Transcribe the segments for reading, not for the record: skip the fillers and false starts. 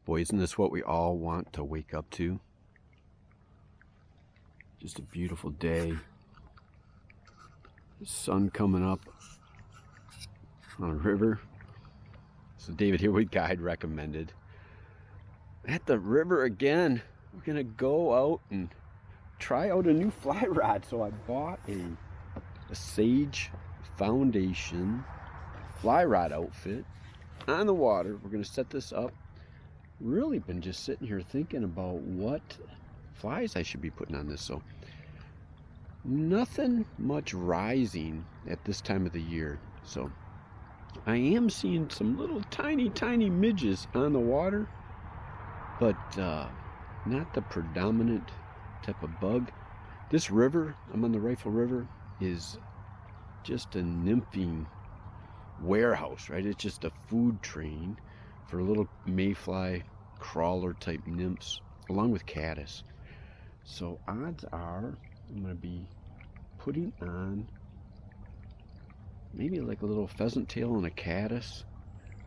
Boy, isn't this what we all want to wake up to? Just a beautiful day. The sun coming up on a river. So David here with guide recommended. At the river again. We're gonna go out and try out a new fly rod. So I bought a Sage Foundation fly rod outfit on the water. We're gonna set this up. Really been just sitting here thinking about what flies I should be putting on this. So nothing much rising at this time of the year. So I am seeing some little tiny midges on the water, but not the predominant type of bug. This river, I'm on the Rifle River, is just a nymphing warehouse, right? It's just a food train for little mayfly crawler type nymphs along with caddis. So odds are I'm going to be putting on maybe like a little pheasant tail and a caddis,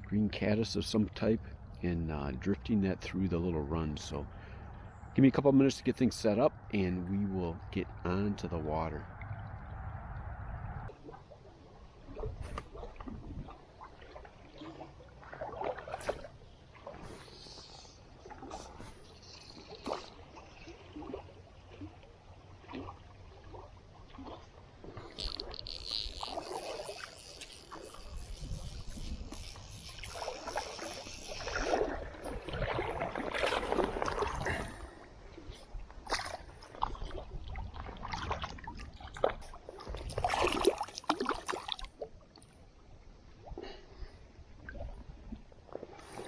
green caddis of some type, and drifting that through the little run. So give me a couple minutes to get things set up and we will get onto the water.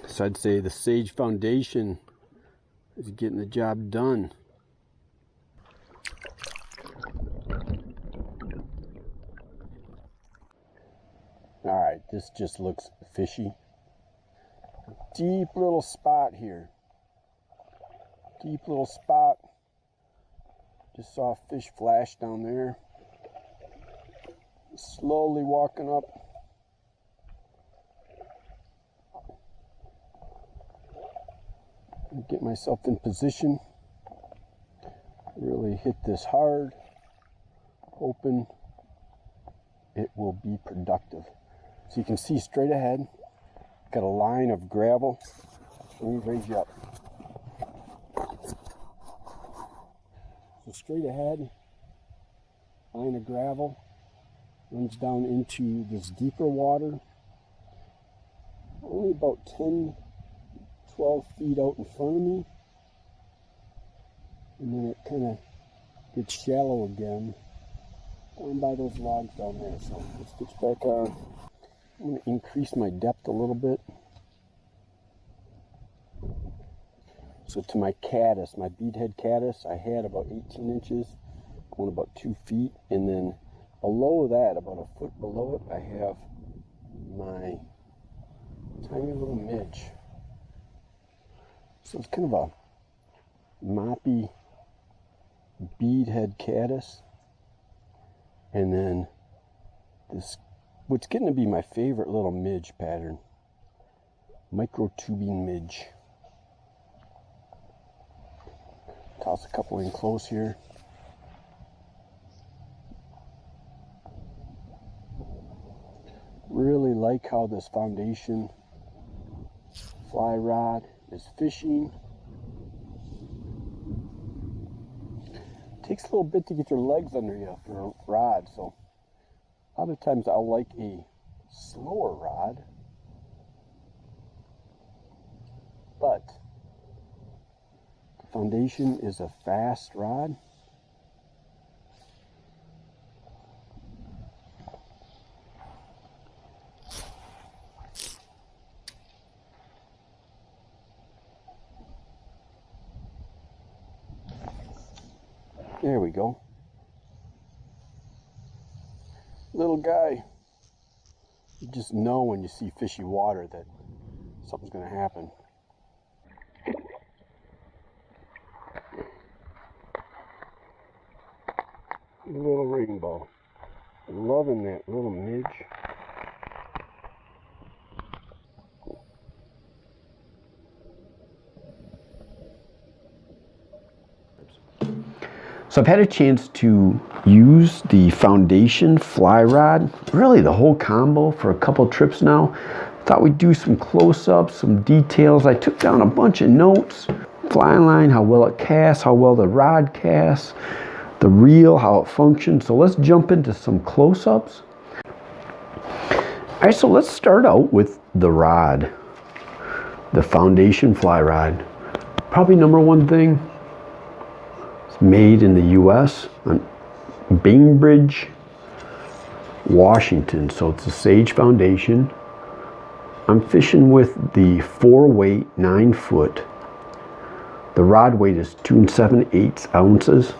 So I'd say the Sage Foundation is getting the job done. All right, this just looks fishy. Deep little spot here. Deep little spot. Just saw a fish flash down there. Slowly walking up. Get myself in position. Really hit this hard. Hoping it will be productive. So you can see straight ahead. Got a line of gravel. Let me raise you up. So straight ahead, line of gravel runs down into this deeper water. Only about 10-12 feet out in front of me, and then it kind of gets shallow again down by those logs down there. So let's get back on. I'm going to increase my depth a little bit. So to my caddis, my beadhead caddis, I had about 18 inches, going about 2 feet, and then below that, about a foot below it, I have my tiny little midge. So it's kind of a moppy beadhead caddis. And then this, what's getting to be my favorite little midge pattern. Microtubing midge. Toss a couple in close here. Really like how this Foundation fly rod is fishing. Takes a little bit to get your legs under you for a rod, so a lot of times I'll like a slower rod, but the Foundation is a fast rod. There we go. Little guy. You just know when you see fishy water that something's going to happen. Little rainbow. Loving that little midge. So I've had a chance to use the foundation fly rod, really the whole combo, for a couple trips now. Thought we'd do some close-ups, some details. I took down a bunch of notes. Fly line, how well it casts, how well the rod casts, the reel, how it functions. So let's jump into some close-ups. All right, so let's start out with the rod, the foundation fly rod. Probably number one thing, it's made in the US on Bainbridge, Washington. So it's a Sage foundation. I'm fishing with the 4-weight 9-foot. The rod weight is 2 7/8 ounces.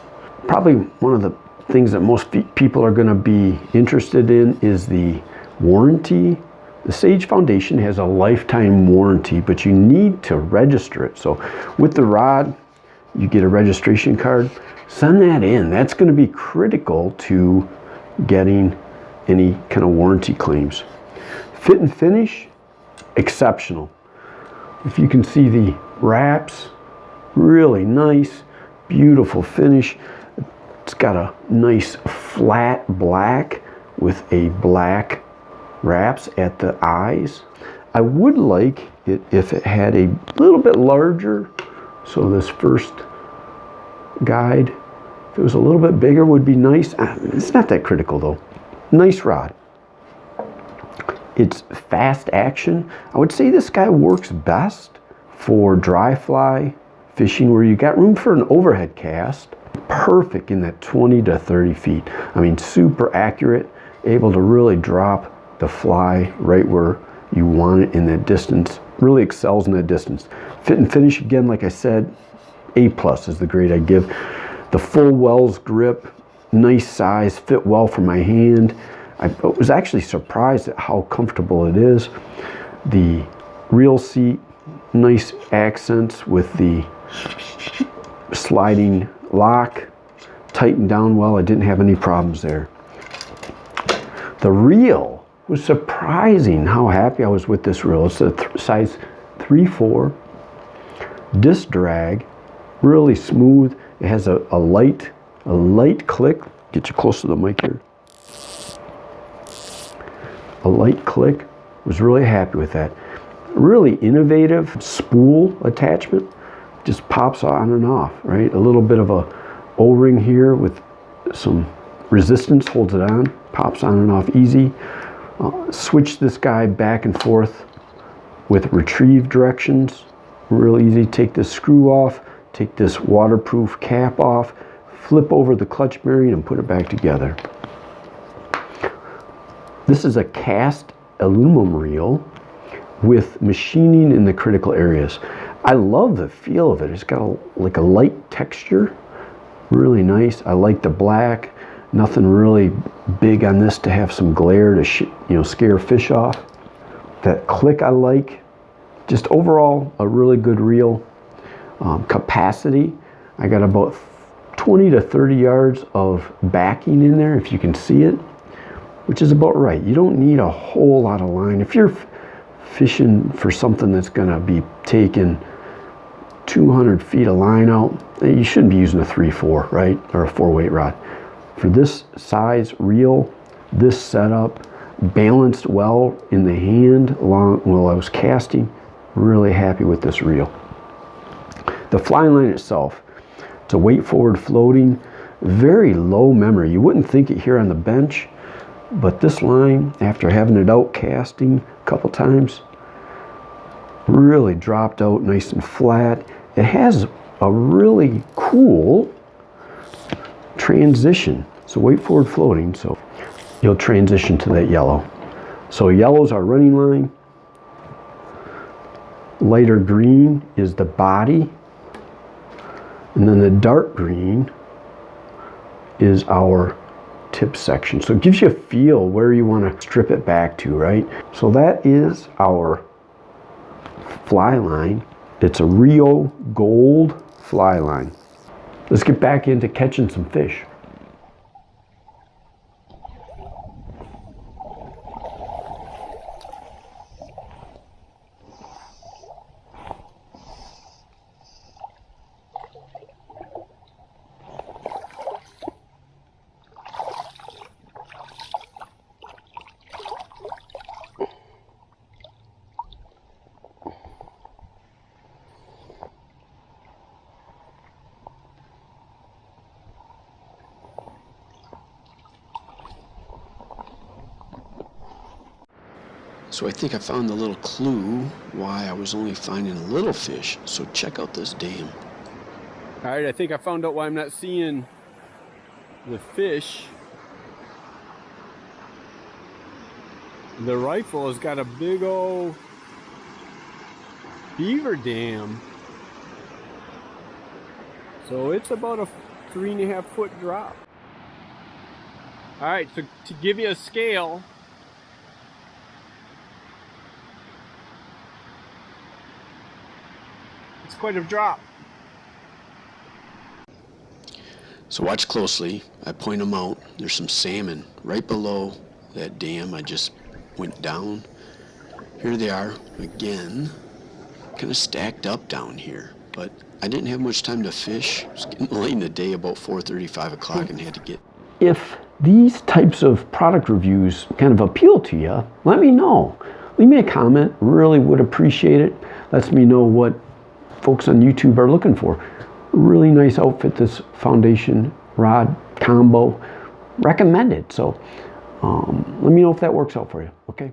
Probably one of the things that most people are going to be interested in is the warranty. The Sage Foundation has a lifetime warranty, but you need to register it. So with the rod, you get a registration card. Send that in. That's going to be critical to getting any kind of warranty claims. Fit and finish, exceptional. If you can see the wraps, really nice, beautiful finish. It's got a nice flat black with a black wraps at the eyes. I would like it if it had a little bit larger. So this first guide, if it was a little bit bigger, would be nice. It's not that critical though. Nice rod. It's fast action. I would say this guy works best for dry fly fishing where you got room for an overhead cast. Perfect in that 20 to 30 feet. I mean, super accurate, able to really drop the fly right where you want it in that distance. Really excels in that distance. Fit and finish, again, like I said, A+ is the grade I give. The full Wells grip, nice size, fit well for my hand. I was actually surprised at how comfortable it is. The reel seat, nice accents with the sliding lock, tightened down well. I didn't have any problems there. The reel was surprising how happy I was with this reel. It's a size 3/4 disc drag, really smooth. It has a light click. Get you close to the mic here. A light click. Was really happy with that. Really innovative spool attachment. Just pops on and off, right? A little bit of a O-ring here with some resistance, holds it on, pops on and off easy. Switch this guy back and forth with retrieve directions. Real easy. Take this screw off, take this waterproof cap off, flip over the clutch bearing and put it back together. This is a cast aluminum reel with machining in the critical areas. I love the feel of it. It's got like a light texture, really nice. I like the black. Nothing really big on this to have some glare to scare fish off. That click I like. Just overall a really good reel. Capacity, I got about 20 to 30 yards of backing in there if you can see it, which is about right. You don't need a whole lot of line. If you're fishing for something that's going to be taking 200 feet of line out, you shouldn't be using a 3/4, right? Or a 4-weight rod. For this size reel, this setup, balanced well in the hand while I was casting, really happy with this reel. The fly line itself, it's a weight forward floating, very low memory. You wouldn't think it here on the bench, but this line, after having it out casting a couple times, really dropped out nice and flat. It has a really cool transition. So weight forward floating, so you'll transition to that yellow. So yellow's our running line. Lighter green is the body. And then the dark green is our tip section. So it gives you a feel where you want to strip it back to, right? So that is our fly line. It's a Rio Gold fly line. Let's get back into catching some fish. So I think I found the little clue why I was only finding little fish. So check out this dam. All right, I think I found out why I'm not seeing the fish. The rifle has got a big old beaver dam. So it's about a 3.5 foot drop. All right, so to give you a scale, it's quite a drop. So watch closely. I point them out. There's some salmon right below that dam. I just went down. Here they are again, kind of stacked up down here. But I didn't have much time to fish. It was getting late in the day, about 4:30, 5 o'clock, and had to get. If these types of product reviews kind of appeal to you, let me know. Leave me a comment. Really would appreciate it. Lets me know what folks on YouTube are looking for. Really nice outfit, this foundation rod combo. Recommended. So let me know if that works out for you. Okay.